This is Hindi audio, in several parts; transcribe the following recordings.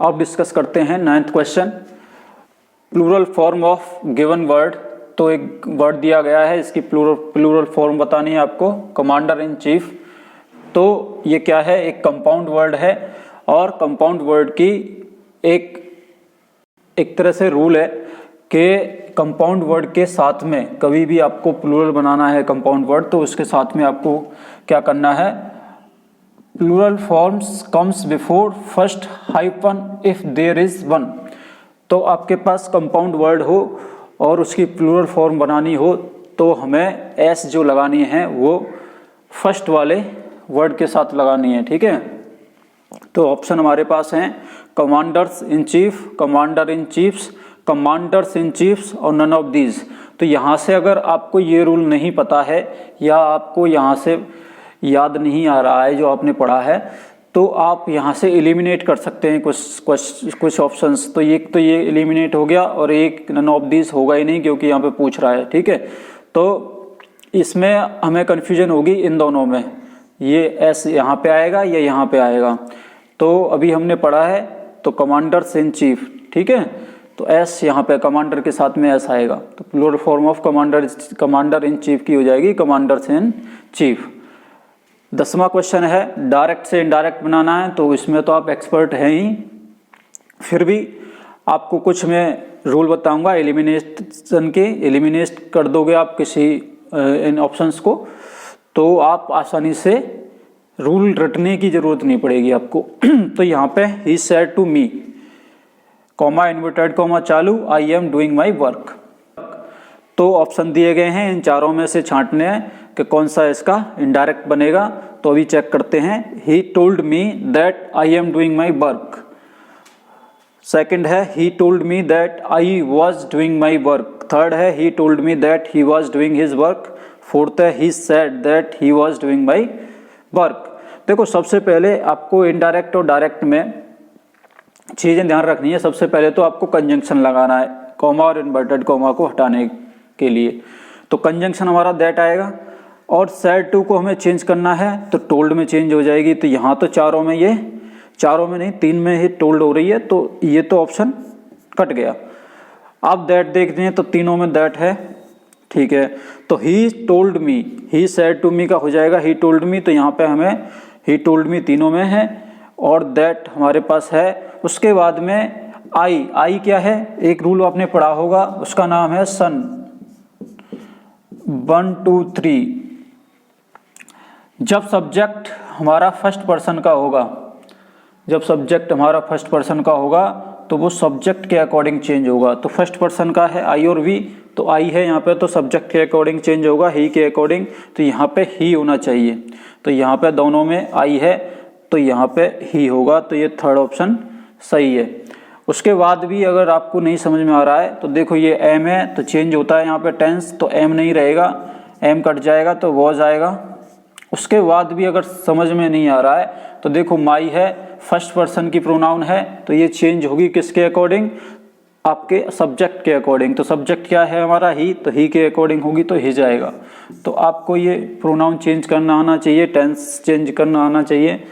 अब डिस्कस करते हैं 9th question, plural form of given word. तो एक वर्ड दिया गया है, इसकी प्लूरल फॉर्म बतानी है आपको, कमांडर इन चीफ। तो ये क्या है, एक कंपाउंड वर्ड है और कंपाउंड वर्ड की एक तरह से रूल है कि कंपाउंड वर्ड के साथ में कभी भी आपको प्लूरल बनाना है कंपाउंड वर्ड, तो उसके साथ में आपको क्या करना है, plural forms comes before first hyphen if there is one. तो आपके पास कंपाउंड वर्ड हो और उसकी प्लूरल फॉर्म बनानी हो तो हमें एस जो लगानी है वो फर्स्ट वाले वर्ड के साथ लगानी है, ठीक है। तो ऑप्शन हमारे पास हैं commanders in chief, commander in chiefs, commanders in chiefs और नन ऑफ दीज। तो यहाँ से अगर आपको ये रूल नहीं पता है या आपको यहाँ से याद नहीं आ रहा है जो आपने पढ़ा है, तो आप यहाँ से एलिमिनेट कर सकते हैं कुछ ऑप्शंस। तो ये एलिमिनेट हो गया और एक नन ऑफ दीज होगा ही नहीं क्योंकि यहाँ पे पूछ रहा है, ठीक है। तो इसमें हमें कन्फ्यूजन होगी इन दोनों में, ये एस यहाँ पे आएगा या यहाँ पे आएगा। तो अभी हमने पढ़ा है तो कमांडर्स इन चीफ, ठीक है, तो एस यहाँ पे कमांडर के साथ में एस आएगा। तो plural form of commander in chief की हो जाएगी कमांडर्स इन चीफ। 10वां क्वेश्चन है डायरेक्ट से इनडायरेक्ट बनाना है। तो इसमें तो आप एक्सपर्ट हैं ही, फिर भी आपको कुछ मैं रूल बताऊंगा एलिमिनेशन के। एलिमिनेट कर दोगे आप किसी इन ऑप्शंस को तो आप आसानी से रूल रटने की जरूरत नहीं पड़ेगी आपको। तो यहाँ पे ही said to me, comma inverted comma चालू, I am doing my work. तो ऑप्शन दिए गए हैं, इन चारों में से छांटने हैं कि कौन सा इसका इनडायरेक्ट बनेगा। तो अभी चेक करते हैं, he told me that I am doing my work. Second है he told me that I was doing my work. Third है he told me that he was doing his work. Fourth है he said that he was doing my work. देखो सबसे पहले आपको इनडायरेक्ट और डायरेक्ट में चीजें ध्यान रखनी है। सबसे पहले तो आपको कंजंक्शन लगाना है, कॉमा और इन्वर्टेड कॉमा को हटाने के लिए। तो कंजंक्शन हमारा दैट आएगा और सेड टू को हमें चेंज करना है तो टोल्ड में चेंज हो जाएगी। तो यहाँ तो चारों में नहीं 3 में ही टोल्ड हो रही है, तो ये तो ऑप्शन कट गया। अब दैट देखते हैं तो तीनों में दैट है, ठीक है। तो he told me, he said to me का हो जाएगा ही टोल्ड मी। तो यहाँ पे हमें ही टोल्ड मी तीनों में है और दैट हमारे पास है। उसके बाद में आई क्या है, एक रूल आपने पढ़ा होगा, उसका नाम है सन। 1 2 3 जब सब्जेक्ट हमारा फर्स्ट पर्सन का होगा, तो वो सब्जेक्ट के अकॉर्डिंग चेंज होगा। तो फर्स्ट पर्सन का है आई और वी, तो आई है यहाँ पे, तो सब्जेक्ट के अकॉर्डिंग चेंज होगा, ही के अकॉर्डिंग। तो यहाँ पे ही होना चाहिए। तो यहाँ पे दोनों में आई है तो यहाँ पे ही होगा। तो ये थर्ड ऑप्शन सही है। उसके बाद भी अगर आपको नहीं समझ में आ रहा है तो देखो ये एम है तो चेंज होता है यहाँ पे टेंस, तो एम नहीं रहेगा, एम कट जाएगा तो वॉज आएगा। उसके बाद भी अगर समझ में नहीं आ रहा है तो देखो माई है, फर्स्ट पर्सन की प्रोनाउन है, तो ये चेंज होगी किसके अकॉर्डिंग, आपके सब्जेक्ट के अकॉर्डिंग। तो सब्जेक्ट क्या है हमारा ही, तो ही के अकॉर्डिंग होगी तो ही जाएगा। तो आपको ये प्रोनाउन चेंज करना आना चाहिए, टेंस चेंज करना आना चाहिए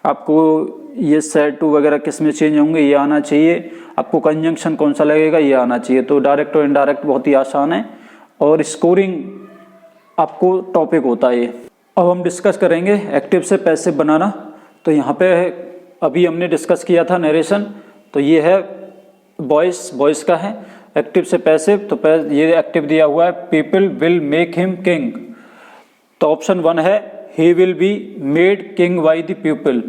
आपको। ये सेड टू वगैरह किस में चेंज होंगे ये आना चाहिए आपको। कंजंक्शन कौन सा लगेगा ये आना चाहिए। तो डायरेक्ट और इनडायरेक्ट बहुत ही आसान है और स्कोरिंग आपको टॉपिक होता है ये। अब हम डिस्कस करेंगे एक्टिव से पैसिव बनाना। तो यहाँ पे अभी हमने डिस्कस किया था नरेशन, तो ये है वॉइस का है एक्टिव से पैसिव। तो ये एक्टिव दिया हुआ है, people will make him king. तो ऑप्शन 1 है he will be made king by the people.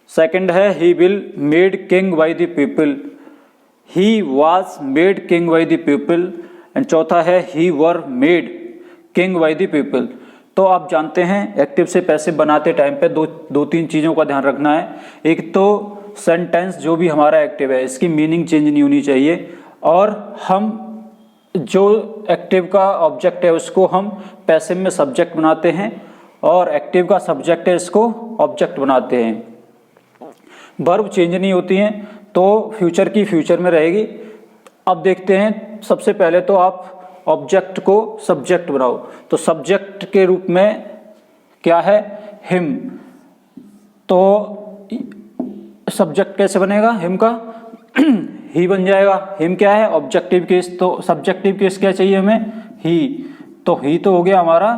Second है he will made king by the people, he was made king by the people. And चौथा है he were made king by the people. तो आप जानते हैं एक्टिव से पैसिव बनाते टाइम पे दो तीन चीज़ों का ध्यान रखना है। एक तो सेंटेंस जो भी हमारा एक्टिव है इसकी मीनिंग चेंज नहीं होनी चाहिए, और हम जो एक्टिव का ऑब्जेक्ट है उसको हम पैसिव में सब्जेक्ट बनाते हैं और एक्टिव का सब्जेक्ट है इसको ऑब्जेक्ट बनाते हैं। वर्ब चेंज नहीं होती हैं तो फ्यूचर की फ्यूचर में रहेगी। अब देखते हैं, सबसे पहले तो आप ऑब्जेक्ट को सब्जेक्ट बनाओ। तो सब्जेक्ट के रूप में क्या है, हिम। तो सब्जेक्ट कैसे बनेगा हिम का? ही बन जाएगा। हिम क्या है? Objective case. तो सब्जेक्टिव केस क्या चाहिए हमें? ही। तो ही तो हो गया हमारा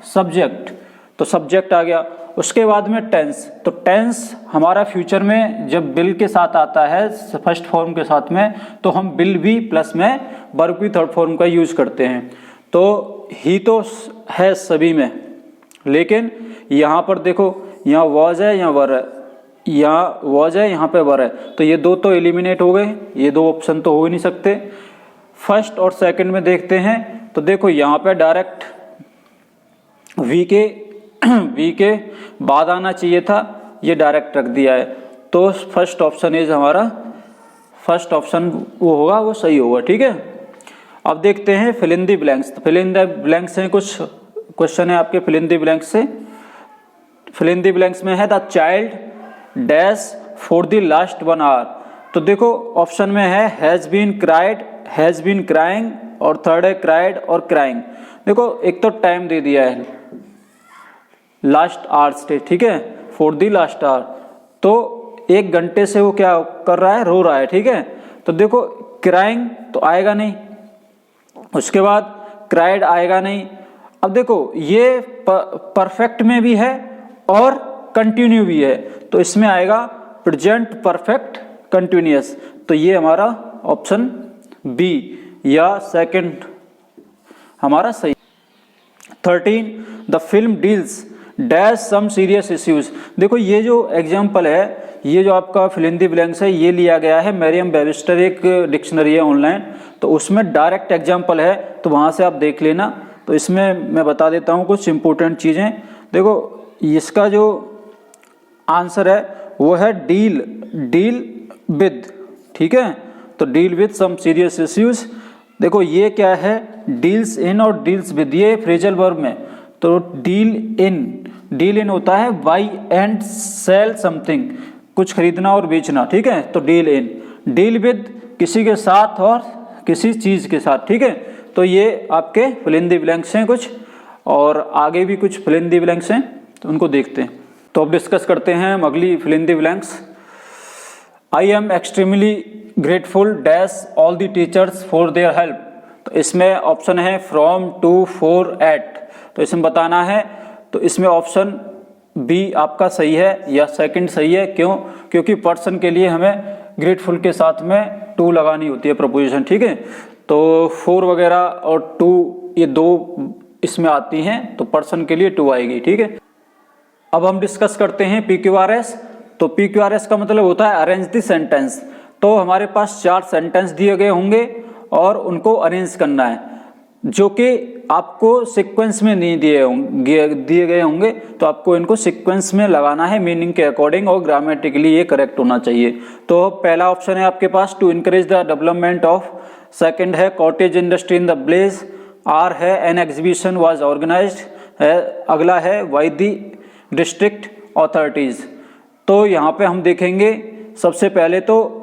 सब्जेक्ट, तो सब्जेक्ट आ गया। उसके बाद में टेंस। तो टेंस हमारा फ्यूचर में जब विल के साथ आता है फर्स्ट फॉर्म के साथ में, तो हम विल भी प्लस में वर्ब भी थर्ड फॉर्म का यूज करते हैं। तो ही तो है सभी में, लेकिन यहाँ पर देखो, यहाँ वॉज है, यहाँ वर है, यहाँ वॉज है, यहाँ पे वर है, तो ये दो तो एलिमिनेट हो गए, ये दो ऑप्शन तो हो ही नहीं सकते। फर्स्ट और सेकंड में देखते हैं, तो देखो यहाँ पे डायरेक्ट वी के बाद आना चाहिए था, ये डायरेक्ट रख दिया है। तो फर्स्ट ऑप्शन इज हमारा, फर्स्ट ऑप्शन वो होगा, वो सही होगा। ठीक है, अब देखते हैं fill in the blanks. Fill in the blanks हैं, कुछ क्वेश्चन है आपके फिल इन द ब्लैंक्स से। फिल इन द ब्लैंक्स में है the child dash for the last 1 hour. तो देखो ऑप्शन में है has been cried, has been crying, और थर्ड है क्राइड और क्राइंग। देखो एक तो टाइम दे दिया है लास्ट आवर से, ठीक है, फॉर द लास्ट आवर, तो 1 घंटे से वो क्या कर रहा है? रो रहा है। ठीक है, तो देखो क्राइंग तो आएगा नहीं, उसके बाद क्राइड आएगा नहीं। अब देखो ये परफेक्ट में भी है और कंटिन्यू भी है, तो इसमें आएगा प्रेजेंट परफेक्ट कंटिन्यूअस। तो ये हमारा ऑप्शन बी या सेकंड हमारा सही। 13 the film deals dash some serious issues. देखो ये जो एग्जाम्पल है, ये जो आपका फिल इन द ब्लैंक्स है, ये लिया गया है मरियम वेबस्टर, एक डिक्शनरी है ऑनलाइन, तो उसमें डायरेक्ट एग्जाम्पल है, तो वहां से आप देख लेना। तो इसमें मैं बता देता हूँ कुछ इंपॉर्टेंट चीजें। देखो इसका जो आंसर है वो है डील विद। ठीक है, तो deal with some serious issues. देखो ये क्या है? डील्स इन और डील्स विद, ये फ्रेजल वर्ब में। तो डील इन होता है बाई एंड सेल समथिंग, कुछ खरीदना और बेचना। ठीक है, तो डील इन। डील विद किसी के साथ और किसी चीज के साथ। ठीक है, तो ये आपके फिल इन द ब्लैंक्स हैं कुछ, और आगे भी कुछ फिल इन द ब्लैंक्स हैं, तो उनको देखते हैं। तो अब डिस्कस करते हैं अगली fill in the blanks. I am extremely grateful dash all the teachers for their help. तो इसमें ऑप्शन है फ्रॉम, टू, फॉर, एट। तो इसमें बताना है, तो इसमें ऑप्शन बी आपका सही है या सेकंड सही है। क्यों? क्योंकि पर्सन के लिए हमें ग्रेटफुल के साथ में टू लगानी होती है प्रपोजिशन। ठीक है, तो फोर वगैरह और टू ये दो इसमें आती हैं, तो पर्सन के लिए टू आएगी। ठीक है, अब हम डिस्कस करते हैं PQRS। तो PQRS का मतलब होता है अरेंज द सेंटेंस। तो हमारे पास 4 सेंटेंस दिए गए होंगे और उनको अरेंज करना है, जो कि आपको सीक्वेंस में नहीं दिए गए होंगे, तो आपको इनको सीक्वेंस में लगाना है मीनिंग के अकॉर्डिंग, और ग्रामेटिकली ये करेक्ट होना चाहिए। तो पहला ऑप्शन है आपके पास to encourage the development of, second है cottage industry in the blaze, or है एन एग्जीबिशन वाज ऑर्गेनाइज्ड है, अगला है वाई द डिस्ट्रिक्ट अथॉरिटीज। तो यहाँ पे हम देखेंगे सबसे पहले तो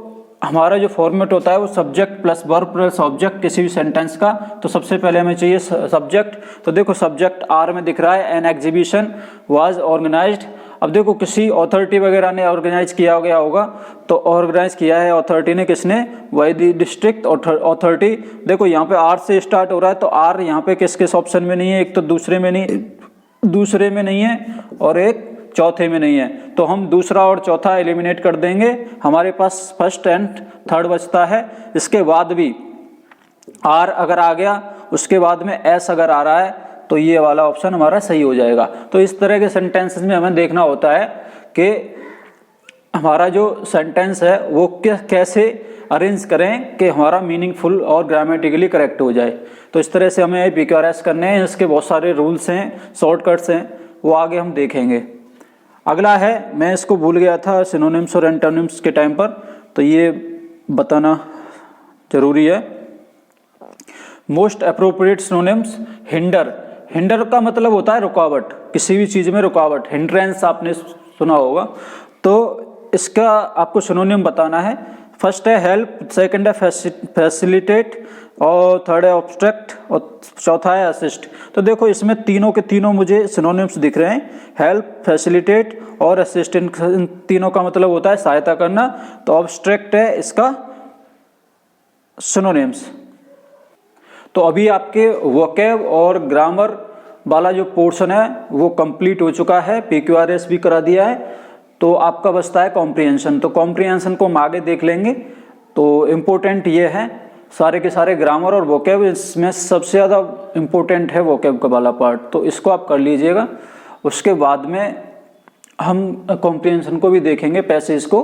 हमारा जो फॉर्मेट होता है वो subject plus verb plus object किसी भी सेंटेंस का। तो सबसे पहले हमें चाहिए सब्जेक्ट। तो देखो सब्जेक्ट आर में दिख रहा है एन एग्जीबिशन वाज ऑर्गेनाइज्ड। अब देखो किसी अथॉरिटी वगैरह ने ऑर्गेनाइज किया गया होगा, तो ऑर्गेनाइज किया है अथॉरिटी ने, किसने? Why the district authority. देखो यहाँ पे आर से स्टार्ट हो रहा है, तो आर यहाँ पे किस किस ऑप्शन में नहीं है? एक तो दूसरे में नहीं है और एक चौथे में नहीं है, तो हम दूसरा और चौथा एलिमिनेट कर देंगे। हमारे पास फर्स्ट एंड थर्ड बचता है। इसके बाद भी आर अगर आ गया, उसके बाद में एस अगर आ रहा है, तो ये वाला ऑप्शन हमारा सही हो जाएगा। तो इस तरह के सेंटेंसेस में हमें देखना होता है कि हमारा जो सेंटेंस है वो कैसे अरेंज करें कि हमारा मीनिंगफुल और ग्रामेटिकली करेक्ट हो जाए। तो इस तरह से हमें PQRS करने हैं। इसके बहुत सारे रूल्स हैं, शॉर्टकट्स हैं, वो आगे हम देखेंगे। अगला है, मैं इसको भूल गया था सिनोनिम्स और एंटोनिम्स के टाइम पर, तो ये बताना जरूरी है। Most appropriate synonyms, hinder. Hinder का मतलब होता है रुकावट, किसी भी चीज में रुकावट, हिंड्रेंस आपने सुना होगा। तो इसका आपको सिनोनिम बताना है। फर्स्ट है हेल्प, सेकंड है फैसिलिटेट, और थर्ड है ऑब्स्ट्रक्ट और चौथा है असिस्ट। तो देखो इसमें तीनों के तीनों मुझे सिनोनिम्स दिख रहे हैं, हेल्प, फैसिलिटेट और असिस्ट। इन तीनों का मतलब होता है सहायता करना। तो ऑब्स्ट्रक्ट है इसका सिनोनिम्स। तो अभी आपके वोकैब और ग्रामर वाला जो पोर्शन है वो कंप्लीट हो चुका है, PQRS भी करा दिया है। तो आपका बचता है कॉम्प्रिहेंशन। तो कॉम्प्रिहेंशन को हम आगे देख लेंगे। तो इम्पोर्टेंट ये है सारे के सारे ग्रामर और वोकैब, इसमें सबसे ज़्यादा इम्पोर्टेंट है वोकैब का वाला पार्ट, तो इसको आप कर लीजिएगा। उसके बाद में हम कॉम्प्रिहेंशन को भी देखेंगे, पैसेज को।